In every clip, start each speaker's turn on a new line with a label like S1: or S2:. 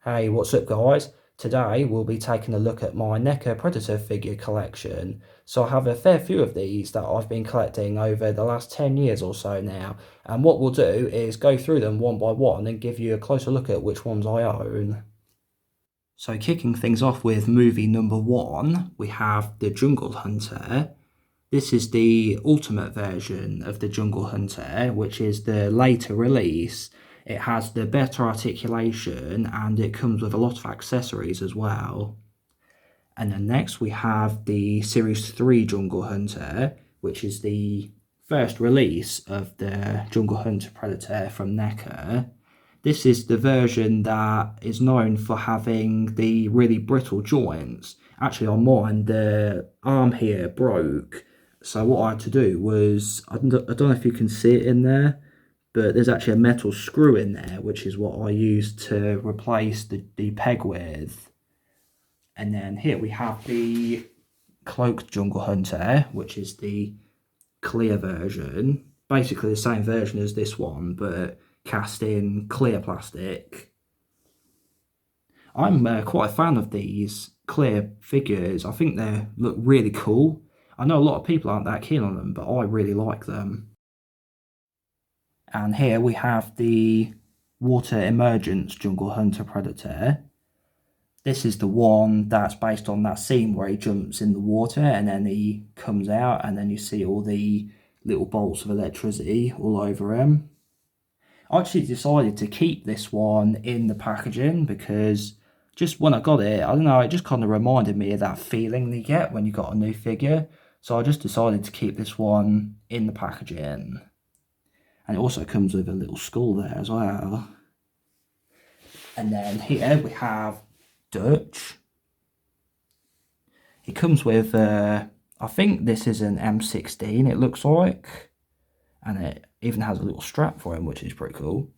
S1: Hey, what's up guys? Today we'll be taking a look at my NECA Predator figure collection. So I have a fair few of these that I've been collecting over the last 10 years or so now. And what we'll do is go through them one by one and give you a closer look at which ones I own. So kicking things off with movie number 1, we have the Jungle Hunter. This is the ultimate version of the Jungle Hunter, which is the later release. It has the better articulation and it comes with a lot of accessories as well. And then next we have the Series 3 Jungle Hunter, which is the first release of the Jungle Hunter Predator from NECA. This is the version that is known for having the really brittle joints. Actually on mine, the arm here broke. So what I had to do was, I don't know if you can see it in there, but there's actually a metal screw in there, which is what I used to replace the peg with. And then here we have the Cloaked Jungle Hunter, which is the clear version. Basically the same version as this one, but cast in clear plastic. I'm quite a fan of these clear figures. I think they look really cool. I know a lot of people aren't that keen on them, but I really like them. And here we have the Water Emergence Jungle Hunter Predator. This is the one that's based on that scene where he jumps in the water and then he comes out and then you see all the little bolts of electricity all over him. I actually decided to keep this one in the packaging because just when I got it, I don't know, it just kind of reminded me of that feeling you get when you got a new figure. So I just decided to keep this one in the packaging. And it also comes with a little skull there as well. And then here we have Dutch. It comes with, I think this is an M16 it looks like. And it even has a little strap for him, which is pretty cool.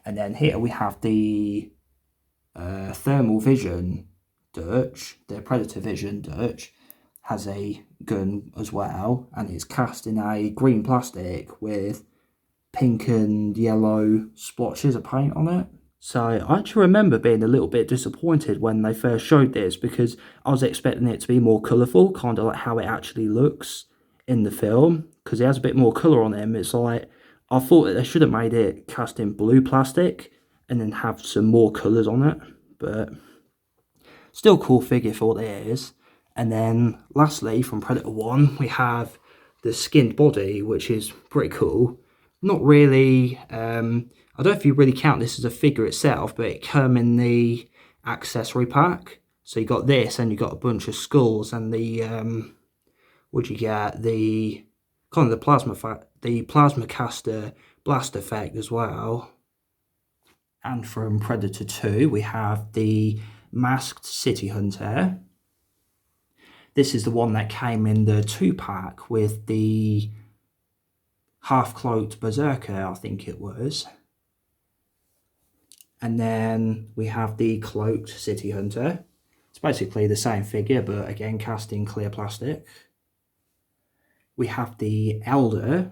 S1: And then here we have the Thermal Vision Dutch, the Predator Vision Dutch. Has a gun as well, and it's cast in a green plastic with pink and yellow splotches of paint on it. So I actually remember being a little bit disappointed when they first showed this because I was expecting it to be more colourful, kind of like how it actually looks in the film, because it has a bit more colour on him. It's like, I thought that they should have made it cast in blue plastic and then have some more colours on it, but still cool figure for what it is. And then lastly, from Predator 1, we have the skinned body, which is pretty cool. Not really, I don't know if you really count this as a figure itself, but it came in the accessory pack. So you got this, and you got a bunch of skulls, and the, what'd you get? The, kind of the plasma caster blast effect as well. And from Predator 2, we have the Masked City Hunter. This is the one that came in the 2-pack with the half-cloaked Berserker, I think it was. And then we have the Cloaked City Hunter. It's basically the same figure, but again cast in clear plastic. We have the Elder.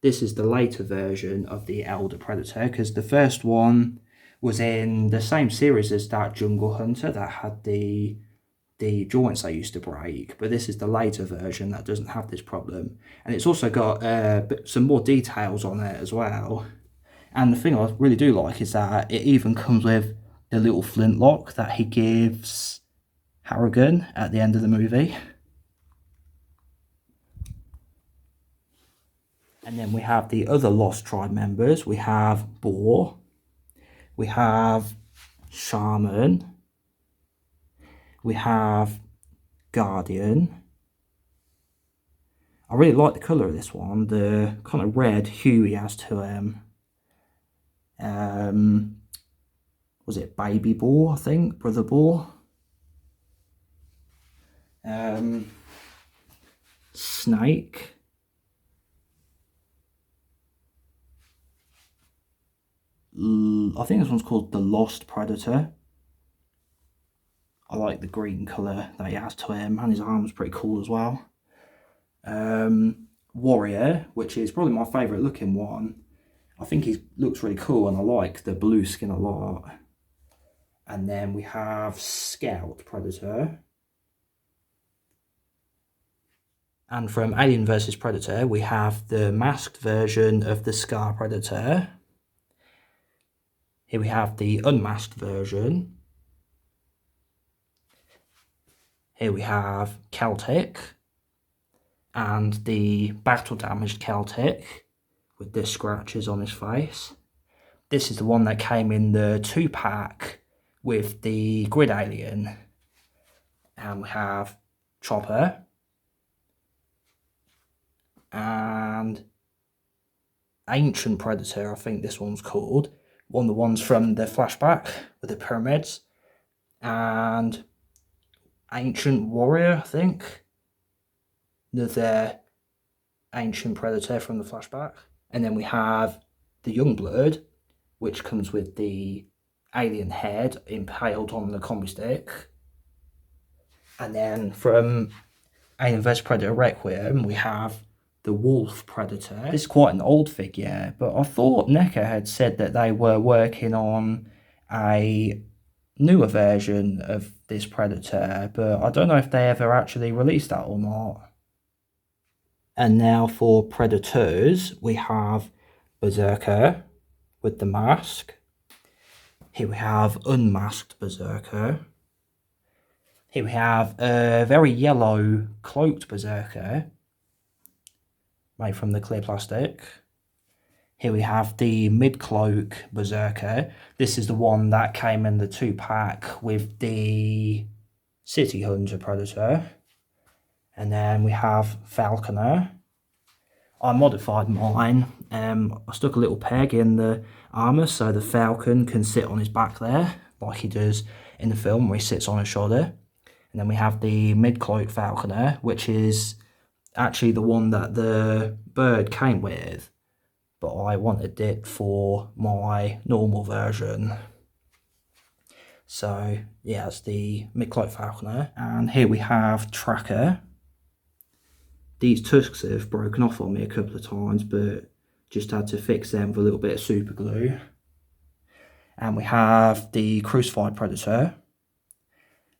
S1: This is the later version of the Elder Predator, because the first one was in the same series as that Jungle Hunter that had the joints they used to break, but this is the later version that doesn't have this problem. And it's also got some more details on it as well. And the thing I really do like is that it even comes with the little flintlock that he gives Harrigan at the end of the movie. And then we have the other Lost Tribe members. We have Boar, we have Shaman, we have Guardian. I really like the colour of this one, the kind of red hue he has to him. Was it Baby Boar, I think? Brother Boar. Snake. I think this one's called the Lost Predator. I like the green colour that he has to him, and his arm's pretty cool as well. Warrior, which is probably my favourite looking one. I think he looks really cool, and I like the blue skin a lot. And then we have Scout Predator. And from Alien vs Predator, we have the masked version of the Scar Predator. Here we have the unmasked version. Here we have Celtic and the battle damaged Celtic with the scratches on his face. This is the one that came in the 2-pack with the Grid Alien. And we have Chopper and Ancient Predator, I think this one's called. One of the ones from the flashback with the pyramids. And Ancient Warrior, I think. Another Ancient Predator from the flashback. And then we have the Youngblood, which comes with the alien head impaled on the combi stick. And then from Alien vs Predator Requiem, we have the Wolf Predator. This is quite an old figure, but I thought NECA had said that they were working on a newer version of this Predator, but I don't know if they ever actually released that or not. And now for Predators, we have Berserker with the mask. Here we have Unmasked Berserker. Here we have a very yellow Cloaked Berserker, made from the clear plastic. Here we have the mid-cloak Berserker. This is the one that came in the 2-pack with the City Hunter Predator. And then we have Falconer. I modified mine. I stuck a little peg in the armour so the Falcon can sit on his back there, like he does in the film where he sits on his shoulder. And then we have the mid-cloak Falconer, which is actually the one that the bird came with, but I wanted it for my normal version. So yeah, it's the mid-cloak Falconer. And here we have Tracker. These tusks have broken off on me a couple of times, but just had to fix them with a little bit of super glue. And we have the Crucified Predator.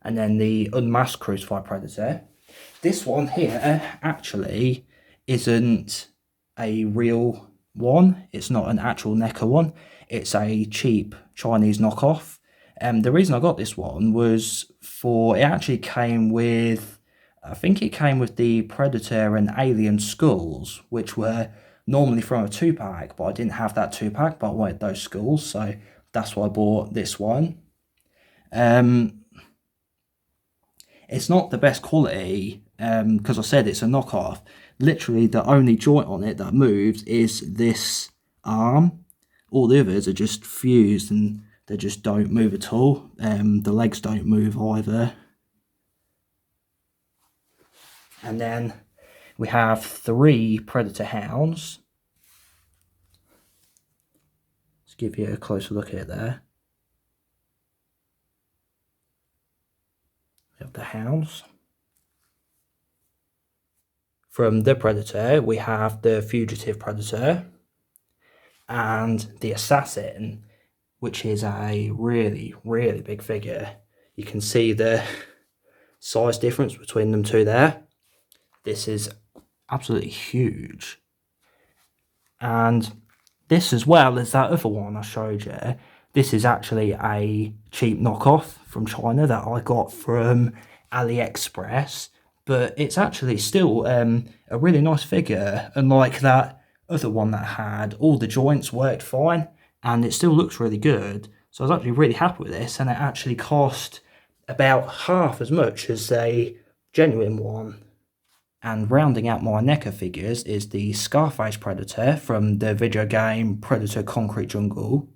S1: And then the Unmasked Crucified Predator. This one here actually isn't a real one. It's not an actual NECA one. It's a cheap Chinese knockoff. The reason I got this one was it actually came with, I think it came with the Predator and Alien skulls, which were normally from a 2-pack, but I didn't have that 2-pack, but I wanted those skulls, so that's why I bought this one. It's not the best quality, because I said it's a knockoff. Literally, the only joint on it that moves is this arm. All the others are just fused and they just don't move at all. The legs don't move either. And then we have 3 Predator Hounds. Let's give you a closer look at it there. We have the Hounds. From the Predator, we have the Fugitive Predator and the Assassin, which is a really, really big figure. You can see the size difference between them two there. This is absolutely huge. And this, as well as that other one I showed you, this is actually a cheap knockoff from China that I got from AliExpress, but it's actually still a really nice figure, unlike that other one that had all the joints worked fine, and it still looks really good. So I was actually really happy with this, and it actually cost about half as much as a genuine one. And rounding out my NECA figures is the Scarface Predator from the video game Predator Concrete Jungle.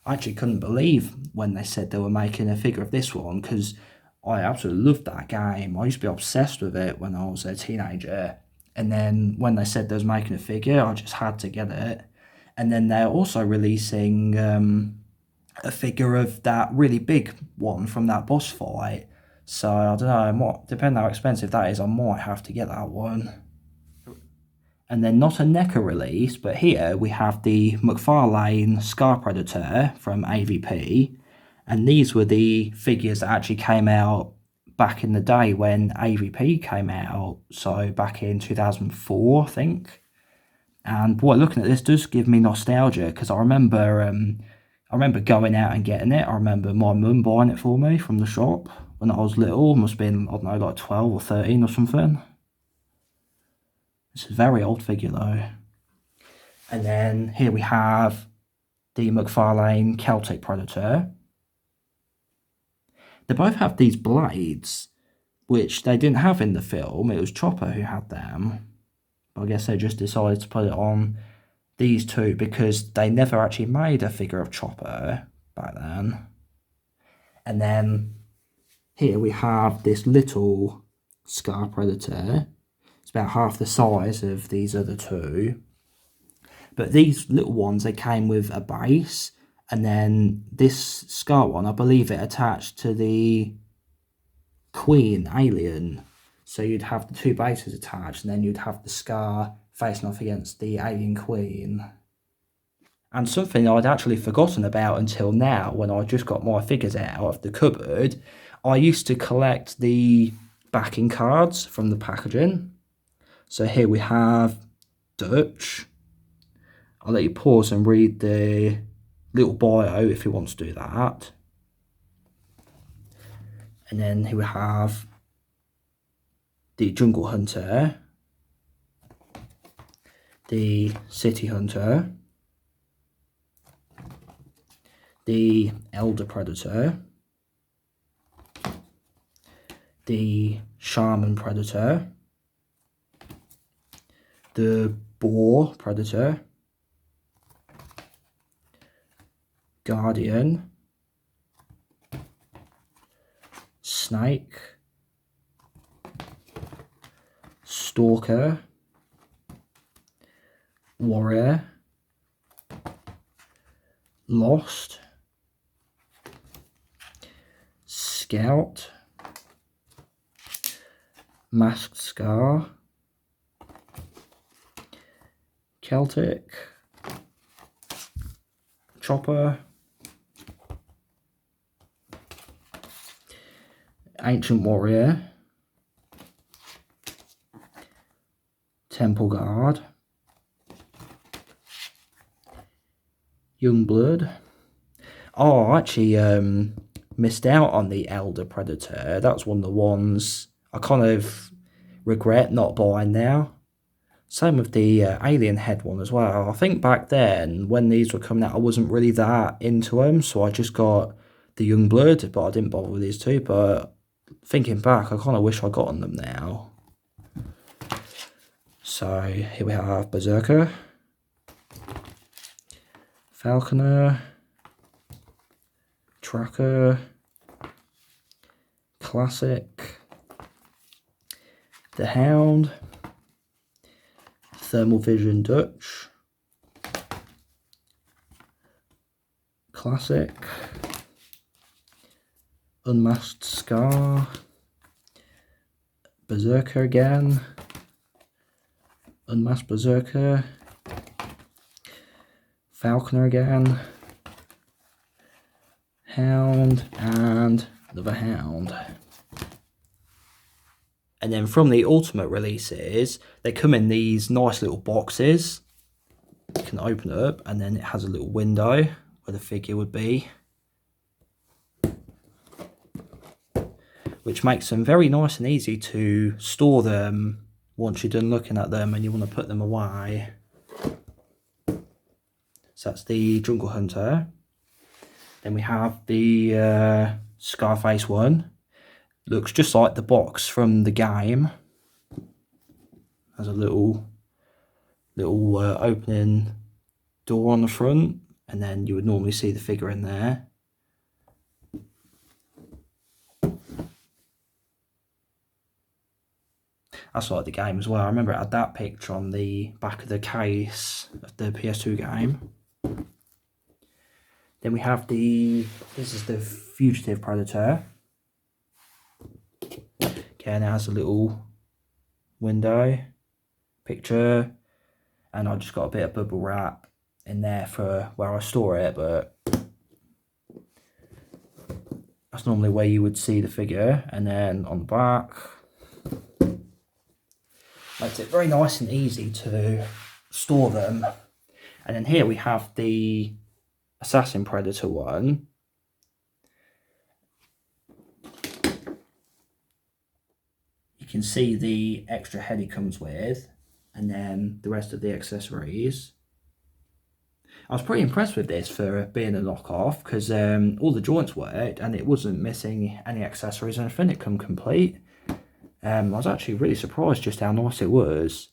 S1: I actually couldn't believe when they said they were making a figure of this one, because I absolutely loved that game. I used to be obsessed with it when I was a teenager. And then when they said they was making a figure, I just had to get it. And then they're also releasing a figure of that really big one from that boss fight. So I don't know, depending how expensive that is, I might have to get that one. And then not a NECA release, but here we have the McFarlane Scar Predator from AVP. And these were the figures that actually came out back in the day when AVP came out, so back in 2004, I think. And boy, looking at this does give me nostalgia, because I remember going out and getting it. I remember my mum buying it for me from the shop when I was little. Must have been, I don't know, like 12 or 13 or something. It's a very old figure though. And then here we have the McFarlane Celtic Predator. They both have these blades, which they didn't have in the film. It was Chopper who had them. But I guess they just decided to put it on these two because they never actually made a figure of Chopper back then. And then here we have this little Scar Predator. It's about half the size of these other two. But these little ones, they came with a base. And then this Scar one, I believe it attached to the Queen alien. So you'd have the two bases attached, and then you'd have the Scar facing off against the alien Queen. And something I'd actually forgotten about until now, when I just got my figures out of the cupboard, I used to collect the backing cards from the packaging. So here we have Dutch. I'll let you pause and read the little bio if you want to do that. And then here we have the Jungle Hunter, the City Hunter, the Elder Predator, the Shaman Predator, the Boar Predator, Guardian, Snake, Stalker, Warrior, Lost, Scout, Masked Scar, Celtic, Chopper, Ancient Warrior, Temple Guard, Youngblood. Oh, I actually missed out on the Elder Predator. That's one of the ones I kind of regret not buying now. Same with the Alien Head one as well. I think back then, when these were coming out, I wasn't really that into them, so I just got the Youngblood, but I didn't bother with these two. But thinking back, I kind of wish I got on them now. So here we have Berserker, Falconer, Tracker, Classic, the Hound, Thermal Vision Dutch, Classic, Unmasked Scar, Berserker again, Unmasked Berserker, Falconer again, Hound, and another Hound. And then from the Ultimate releases, they come in these nice little boxes. You can open it up, and then it has a little window where the figure would be, which makes them very nice and easy to store them once you're done looking at them and you want to put them away. So that's the Jungle Hunter. Then we have the Scarface one. Looks just like the box from the game. Has a little opening door on the front, and then you would normally see the figure in there. That's like the game as well. I remember it had that picture on the back of the case of the PS2 game. Then we have this is the Fugitive Predator. Again, it has a little window picture, and I just got a bit of bubble wrap in there for where I store it, but That's normally where you would see the figure. And then on the back, makes it very nice and easy to store them. And then here we have the Assassin Predator one. You can see the extra head it comes with, and then the rest of the accessories. I was pretty impressed with this for being a knockoff, because all the joints worked and it wasn't missing any accessories, and I think it come complete. I was actually really surprised just how nice it was.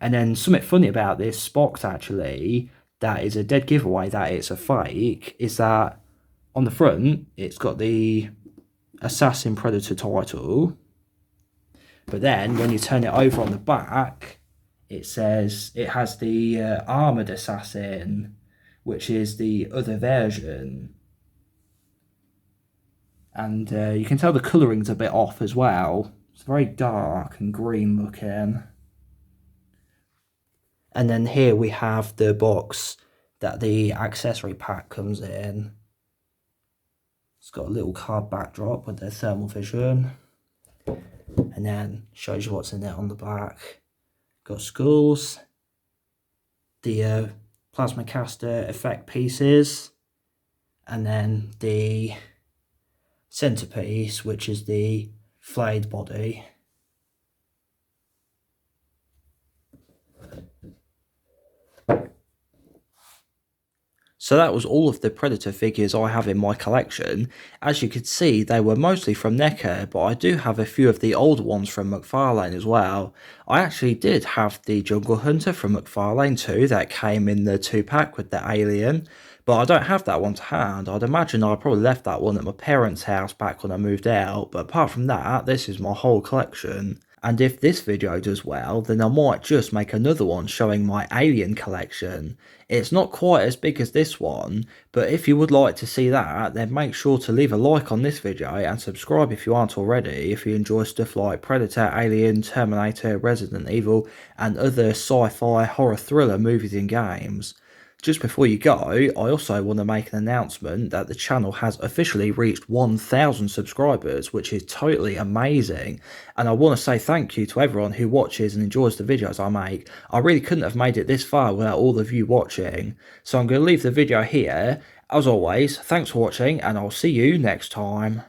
S1: And then something funny about this box, actually, that is a dead giveaway that it's a fake, is that on the front it's got the Assassin Predator title, but then when you turn it over on the back, it says it has the Armoured Assassin, which is the other version. And you can tell the colouring's a bit off as well. It's very dark and green looking. And then here we have the box that the accessory pack comes in. It's got a little card backdrop with the thermal vision. And then shows you what's in it on the back. Got skulls, the plasma caster effect pieces, and then the centerpiece, which is the flayed body. So that was all of the Predator figures I have in my collection. As you could see, they were mostly from NECA, but I do have a few of the older ones from McFarlane as well. I actually did have the Jungle Hunter from McFarlane too, that came in the 2-pack with the alien, but I don't have that one to hand. I'd imagine I probably left that one at my parents' house back when I moved out, but apart from that, this is my whole collection. And if this video does well, then I might just make another one showing my alien collection. It's not quite as big as this one, but if you would like to see that, then make sure to leave a like on this video and subscribe if you aren't already, if you enjoy stuff like Predator, Alien, Terminator, Resident Evil, and other sci-fi horror thriller movies and games. Just before you go, I also want to make an announcement that the channel has officially reached 1,000 subscribers, which is totally amazing. And I want to say thank you to everyone who watches and enjoys the videos I make. I really couldn't have made it this far without all of you watching. So I'm going to leave the video here. As always, thanks for watching, and I'll see you next time.